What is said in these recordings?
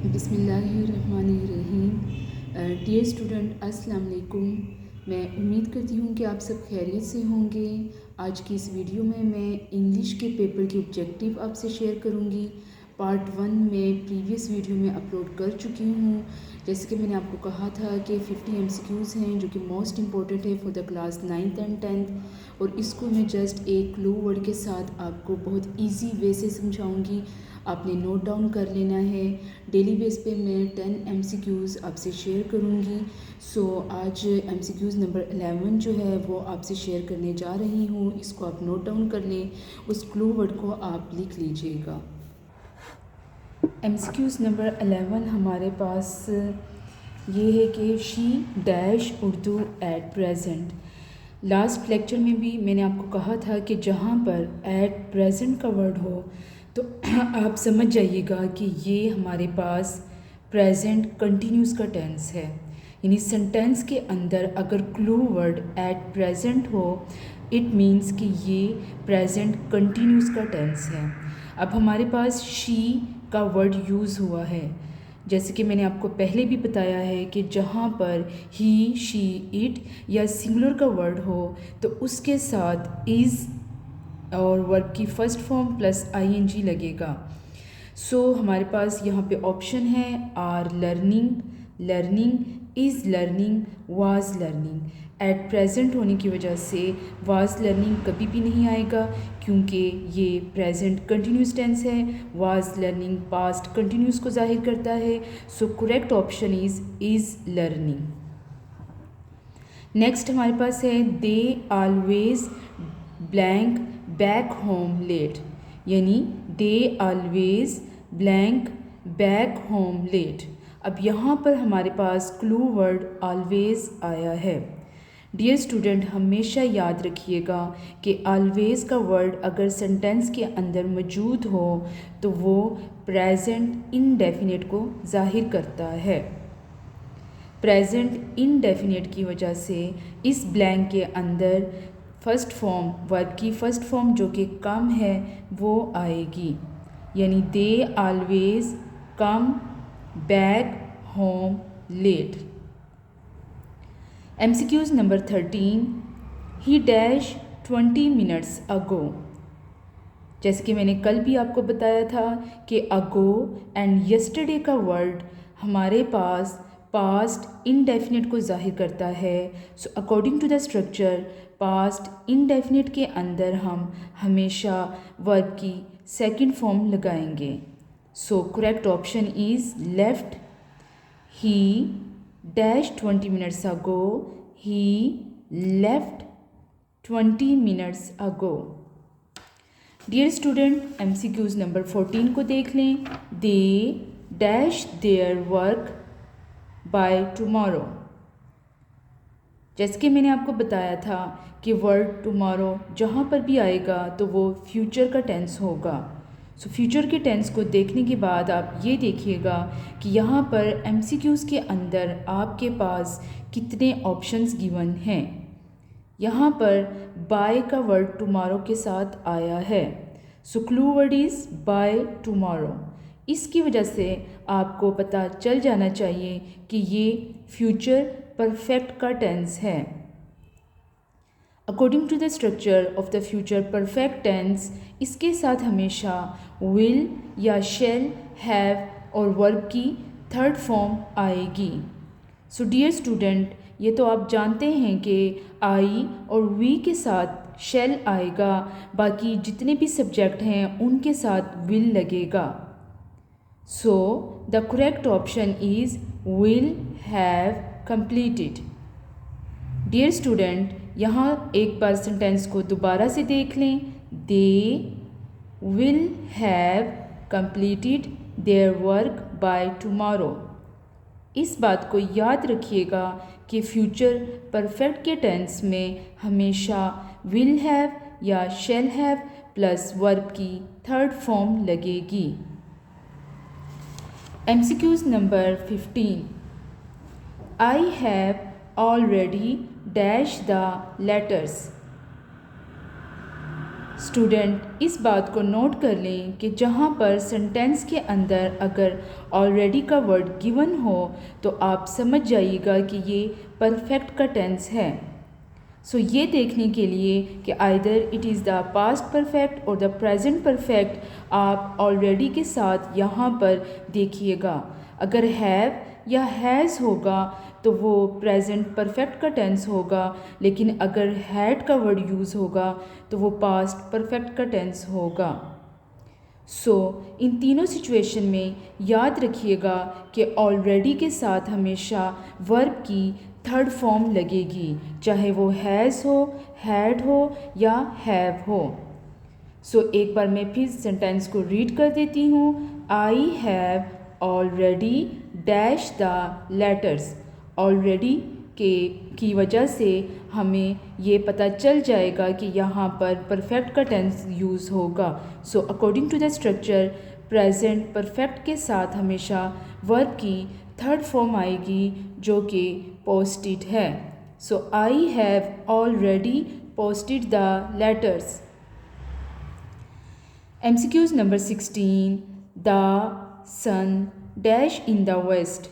बिस्मिल्लाहिर्रहमानिर्रहीम। Dear student, अस्सलाम वालेकुम। मैं उम्मीद करती हूँ कि आप सब खैरियत से होंगे। आज की इस वीडियो में मैं इंग्लिश के पेपर के ऑब्जेक्टिव आपसे शेयर करूँगी। पार्ट 1 में प्रीवियस वीडियो में अपलोड कर चुकी हूँ। जैसे कि मैंने आपको कहा था कि 50 MCQs हैं जो कि मोस्ट इम्पॉर्टेंट है for the class 9th and 10th, और इसको मैं जस्ट एक क्लू वर्ड के साथ आपको बहुत ईजी वे से समझाऊँगी। आपने नोट डाउन कर लेना है। डेली बेस पे मैं 10 MCQs आपसे शेयर करूँगी। सो आज MCQs नंबर 11 जो है वो आपसे शेयर करने जा रही हूँ। इसको आप नोट डाउन कर लें, उस क्लू वर्ड को आप लिख लीजिएगा। MCQs नंबर 11 हमारे पास ये है कि she dash Urdu at present. Last lecture में भी मैंने आपको कहा था कि जहाँ पर एट प्रेजेंट का वर्ड हो तो आप समझ जाइएगा कि ये हमारे पास प्रेजेंट कंटिन्यूस का टेंस है। यानी सेंटेंस के अंदर अगर क्लू वर्ड एट प्रेजेंट हो, इट मीन्स कि ये प्रेजेंट कंटिन्यूस का टेंस है। अब हमारे पास शी का वर्ड यूज़ हुआ है, जैसे कि मैंने आपको पहले भी बताया है कि जहाँ पर ही, शी, इट या सिंगुलर का वर्ड हो तो उसके साथ इज़ और वर्ब की फर्स्ट फॉर्म प्लस ing लगेगा। सो हमारे पास यहाँ पे ऑप्शन है are learning, learning, is learning, was learning. At present होने की वजह से वाज लर्निंग कभी भी नहीं आएगा क्योंकि ये प्रेजेंट कंटिन्यूस टेंस है। वाज लर्निंग पास्ट कंटिन्यूस को जाहिर करता है। So correct option is learning. Next हमारे पास है they always blank back home late, यानी they always blank back home late. अब यहाँ पर हमारे पास क्लू वर्ड ऑलवेज आया है। डियर स्टूडेंट, हमेशा याद रखिएगा कि ऑलवेज का वर्ड अगर सेंटेंस के अंदर मौजूद हो तो वो प्रेजेंट इनडेफिनिट को जाहिर करता है। प्रेजेंट इनडेफिनिट की वजह से इस ब्लैंक के अंदर फर्स्ट फॉर्म, वर्ब की फ़र्स्ट फॉर्म जो कि कम है वो आएगी, यानी they always come back home late. MCQs number 13, he dash 20 minutes ago. जैसे कि मैंने कल भी आपको बताया था कि अगो एंड यस्टरडे का वर्ड हमारे पास पास्ट इनडेफिनिट को जाहिर करता है। So according to the structure past indefinite के अंदर हम हमेशा वर्ब की सेकंड फॉर्म लगाएंगे। सो correct option is left. He dash 20 minutes ago, he left 20 minutes ago. Dear student, MCQs number 14 को देख लें। They dash their work by tomorrow. जैसे कि मैंने आपको बताया था कि वर्ड टुमारो जहाँ पर भी आएगा तो वो फ्यूचर का टेंस होगा। सो फ्यूचर के टेंस को देखने के बाद आप ये देखिएगा कि यहाँ पर MCQs के अंदर आपके पास कितने ऑप्शंस गिवन हैं। यहाँ पर बाय का वर्ड टुमारो के साथ आया है। So clue word is by tomorrow. इसकी वजह से आपको पता चल जाना चाहिए कि ये फ्यूचर परफेक्ट का टेंस है। According to the structure of the future perfect tense, इसके साथ हमेशा विल या शैल, हैव और वर्ब की थर्ड फॉर्म आएगी। सो डियर स्टूडेंट, ये तो आप जानते हैं कि आई और वी के साथ शैल आएगा, बाकी जितने भी सब्जेक्ट हैं उनके साथ विल लगेगा। So the correct option is will have completed. Dear student, यहाँ एक बार सेंटेंस को दोबारा से देख लें। They will have completed their work by tomorrow. इस बात को याद रखिएगा कि फ्यूचर परफेक्ट के टेंस में हमेशा विल हैव या शैल हैव प्लस वर्ब की थर्ड फॉर्म लगेगी। MCQs number 15, I have already dash the letters. Student इस बात को नोट कर लें कि जहाँ पर सेंटेंस के अंदर अगर ऑलरेडी का वर्ड गिवन हो तो आप समझ जाइएगा कि ये परफेक्ट का टेंस है। सो ये देखने के लिए कि either it is the past perfect और द प्रेजेंट परफेक्ट आप ऑलरेडी के साथ यहाँ पर देखिएगा। अगर हैव या हैज़ होगा तो वो प्रेजेंट परफेक्ट का टेंस होगा, लेकिन अगर हैड का वर्ड यूज़ होगा तो वो पास्ट परफेक्ट का टेंस होगा। इन तीनों सिचुएशन में याद रखिएगा कि ऑलरेडी के साथ हमेशा वर्ब की थर्ड फॉर्म लगेगी, चाहे वो हैज़ हो, हैड हो या हैव हो। एक बार मैं फिर सेंटेंस को रीड कर देती हूँ। आई have already dash the letters. Already की वजह से हमें ये पता चल जाएगा कि यहाँ पर परफेक्ट का टेंस यूज़ होगा। According to the structure present perfect के साथ हमेशा वर्ब की थर्ड फॉर्म आएगी जो कि पोस्टेड है। I have already posted the letters. MCQs number 16। The sun dash in the west.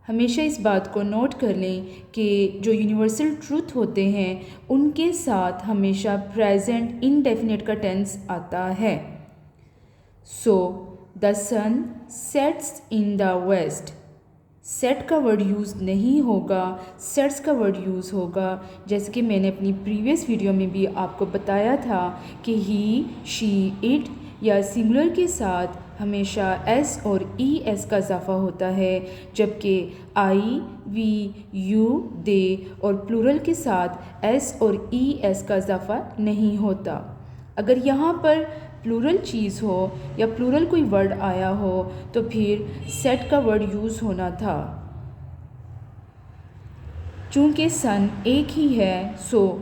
हमेशा इस बात को नोट कर लें कि जो यूनिवर्सल ट्रूथ होते हैं उनके साथ हमेशा प्रेजेंट इनडेफिनेट का टेंस आता है। The sun sets in the west. Set का वर्ड यूज़ नहीं होगा, सेट्स का वर्ड यूज़ होगा। जैसे कि मैंने अपनी प्रीवियस वीडियो में भी आपको बताया था कि ही, शी, इट या सिंगुलर के साथ हमेशा एस और ई एस का इजाफा होता है, जबकि आई, वी, यू, दे और प्लूरल के साथ एस और ई एस का इजाफा नहीं होता। अगर यहाँ पर प्लूरल चीज़ हो या प्लूरल कोई वर्ड आया हो तो फिर सेट का वर्ड यूज़ होना था। चूँकि सन एक ही है,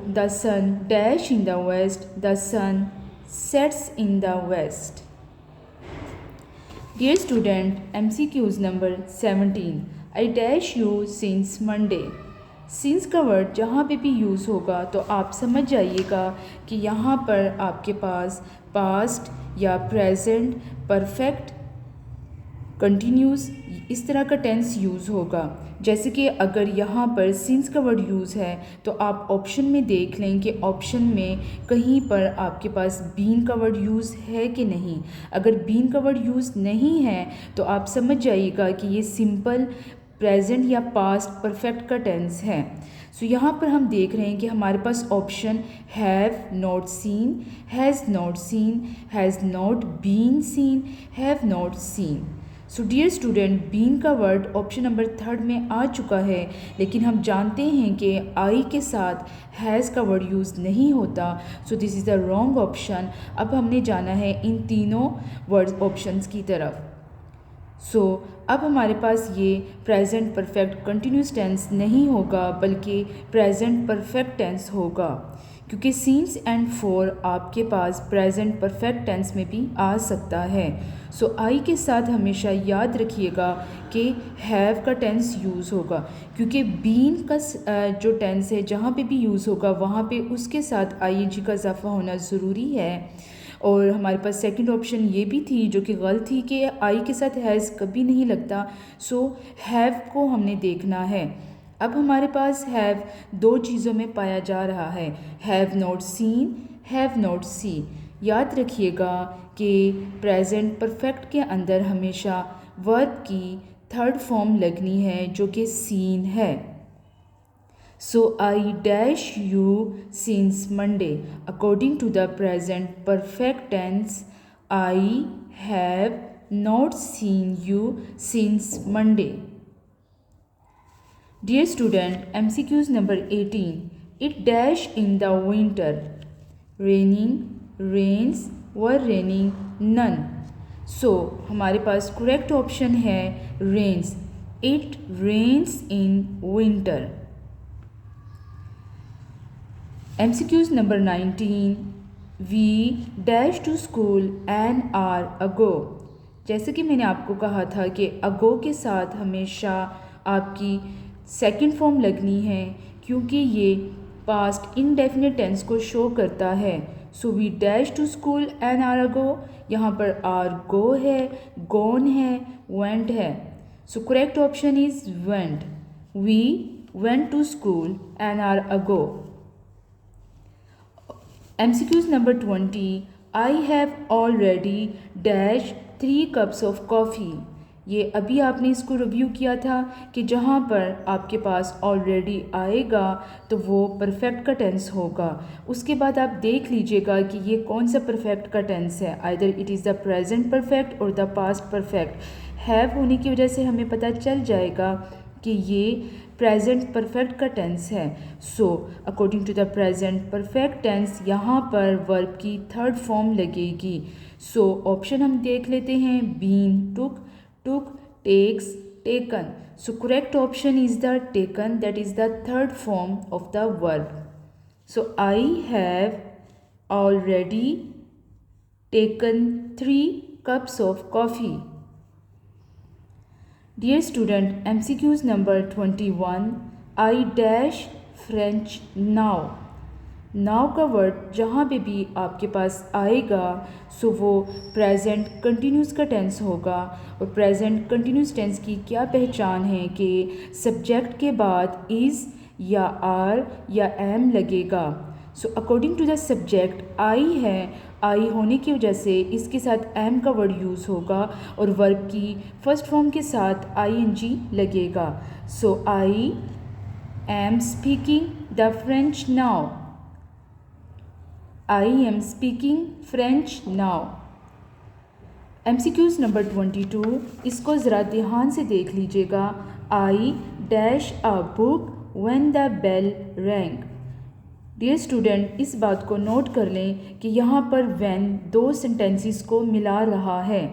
the sun dash in the west, the sun sets in the west. Dear student, MCQs number 17। I dash you since Monday. Since का वर्ड जहाँ पे भी यूज़ होगा तो आप समझ जाइएगा कि यहाँ पर आपके पास पास्ट या प्रेजेंट, परफेक्ट, कंटिन्यूस इस तरह का टेंस यूज़ होगा। जैसे कि अगर यहाँ पर सिंस का वर्ड यूज़ है तो आप ऑप्शन में देख लें कि ऑप्शन में कहीं पर आपके पास बीन का वर्ड यूज़ है कि नहीं। अगर बीन का वर्ड यूज़ नहीं है तो आप समझ जाइएगा कि ये सिंपल प्रेजेंट या पास्ट परफेक्ट का टेंस है। यहाँ पर हम देख रहे हैं कि हमारे पास option have not seen, has not seen, has not been seen, have not seen. Dear student, been का वर्ड ऑप्शन नंबर 3 में आ चुका है, लेकिन हम जानते हैं कि आई के साथ हैज़ का वर्ड यूज़ नहीं होता। This is the wrong option. अब हमने जाना है इन तीनों वर्ड ऑप्शंस की तरफ। अब हमारे पास ये प्रेजेंट परफेक्ट कंटिन्यूस टेंस नहीं होगा बल्कि प्रेजेंट परफेक्ट टेंस होगा, क्योंकि सीन्स एंड फॉर आपके पास प्रेजेंट परफेक्ट टेंस में भी आ सकता है। आई के साथ हमेशा याद रखिएगा कि हैव का टेंस यूज़ होगा, क्योंकि बीन का जो टेंस है जहाँ पे भी यूज़ होगा वहाँ पे उसके साथ ING का इजाफा होना ज़रूरी है। और हमारे पास सेकंड ऑप्शन ये भी थी जो कि गलत थी कि आई के साथ हैज़ कभी नहीं लगता। हैव को हमने देखना है। अब हमारे पास हैव दो चीज़ों में पाया जा रहा है, have not seen, have not see. याद रखिएगा कि प्रेजेंट परफेक्ट के अंदर हमेशा वर्ब की थर्ड फॉर्म लगनी है जो कि सीन है। I dash you since Monday. According to the present perfect tense, I have not seen you since Monday. Dear student, MCQs number 18. It dash in the winter. Raining, rains, were raining, none. हमारे पास correct option है rains. It rains in winter. MCQs number 19. We dash to school an hour ago. जैसे कि मैंने आपको कहा था कि ago के साथ हमेशा आपकी सेकंड फॉर्म लगनी है, क्योंकि ये पास्ट इनडेफिनेट टेंस को शो करता है। So we dash to school an hour ago, यहाँ पर आर गो है, गॉन है, वेंट है। So correct option is went. We went to school an hour ago. MCQs number 20. I have already dash 3 cups of coffee. ये अभी आपने इसको review किया था कि जहाँ पर आपके पास ऑलरेडी आएगा तो वो परफेक्ट का टेंस होगा। उसके बाद आप देख लीजिएगा कि ये कौन सा परफेक्ट का टेंस है, either it is the present perfect और द पास्ट परफेक्ट। हैव होने की वजह से हमें पता चल जाएगा कि ये प्रेजेंट परफेक्ट का टेंस है। So according to the present perfect tense यहाँ पर वर्ब की थर्ड फॉर्म लगेगी। सो ऑप्शन हम देख लेते हैं, been, took, took, takes, taken. So correct option is the taken, that is the third form of the verb. So I have already taken 3 cups of coffee. Dear student, MCQs number 21. I dash French now. Now का word जहाँ पे भी आपके पास आएगा सो वो present continuous का tense होगा। और प्रेजेंट कंटिन्यूस टेंस की क्या पहचान है कि सब्जेक्ट के बाद इज़ या आर या एम लगेगा। So according to the subject I है, आई होने की वजह से इसके साथ एम का वर्ड यूज़ होगा और वर्ब की फर्स्ट फॉर्म के साथ ING लगेगा। So I am speaking the French now. I am speaking French now. MCQs number 22. इसको ज़रा ध्यान से देख लीजिएगा। I dash a book when the bell rang. Dear student, इस बात को नोट कर लें कि यहाँ पर when दो सेंटेंसेस को मिला रहा है।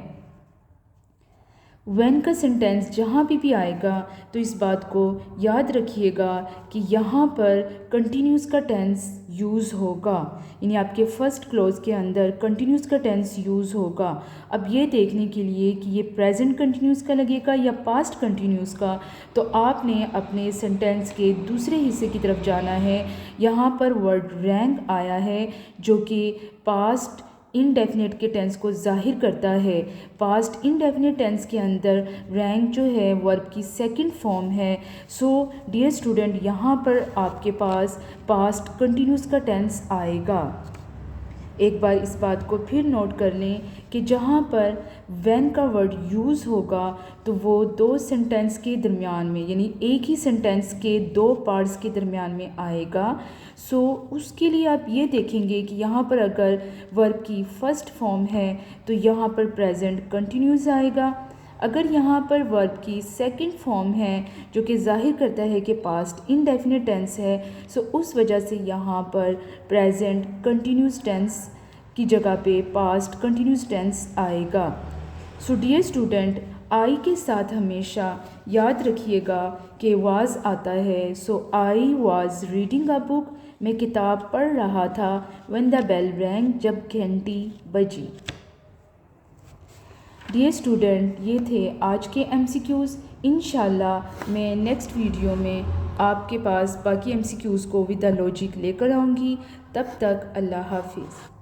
व्हेन का सेंटेंस जहाँ भी आएगा तो इस बात को याद रखिएगा कि यहाँ पर कंटिन्यूस का टेंस यूज़ होगा, यानी आपके फर्स्ट क्लोज के अंदर कंटिन्यूस का टेंस यूज़ होगा। अब ये देखने के लिए कि ये प्रेजेंट कंटिन्यूस का लगेगा या पास्ट कंटिन्यूस का, तो आपने अपने सेंटेंस के दूसरे हिस्से की तरफ जाना है। यहाँ पर वर्ड रैंक आया है जो कि पास्ट इनडेफिनेट के टेंस को जाहिर करता है। पास्ट इनडेफिनेट टेंस के अंदर रैंक जो है वर्ब की सेकंड फॉर्म है। सो डियर स्टूडेंट, यहाँ पर आपके पास पास्ट कंटिन्यूस का टेंस आएगा। एक बार इस बात को फिर नोट कर लें कि जहाँ पर व्हेन का वर्ड यूज़ होगा तो वो दो सेंटेंस के दरमियान में, यानी एक ही सेंटेंस के दो पार्ट्स के दरमियान में आएगा। सो उसके लिए आप ये देखेंगे कि यहाँ पर अगर वर्ब की फर्स्ट फॉर्म है तो यहाँ पर प्रेजेंट कंटिन्यूस आएगा। अगर यहाँ पर वर्ब की सेकंड फॉर्म है जो कि जाहिर करता है कि पास्ट इनडेफिनेट टेंस है, सो उस वजह से यहाँ पर प्रेजेंट कंटिन्यूस टेंस की जगह पे पास्ट कंटिन्यूस टेंस आएगा। सो डियर स्टूडेंट, आई के साथ हमेशा याद रखिएगा कि वाज आता है। So I was reading a book, मैं किताब पढ़ रहा था। व्हेन द बेल रैंग, जब घंटी बजी। डियर स्टूडेंट, ये थे आज के MCQs। इंशाल्लाह मैं नेक्स्ट वीडियो में आपके पास बाकी MCQs को विद द लॉजिक लेकर आऊँगी। तब तक अल्लाह हाफिज़।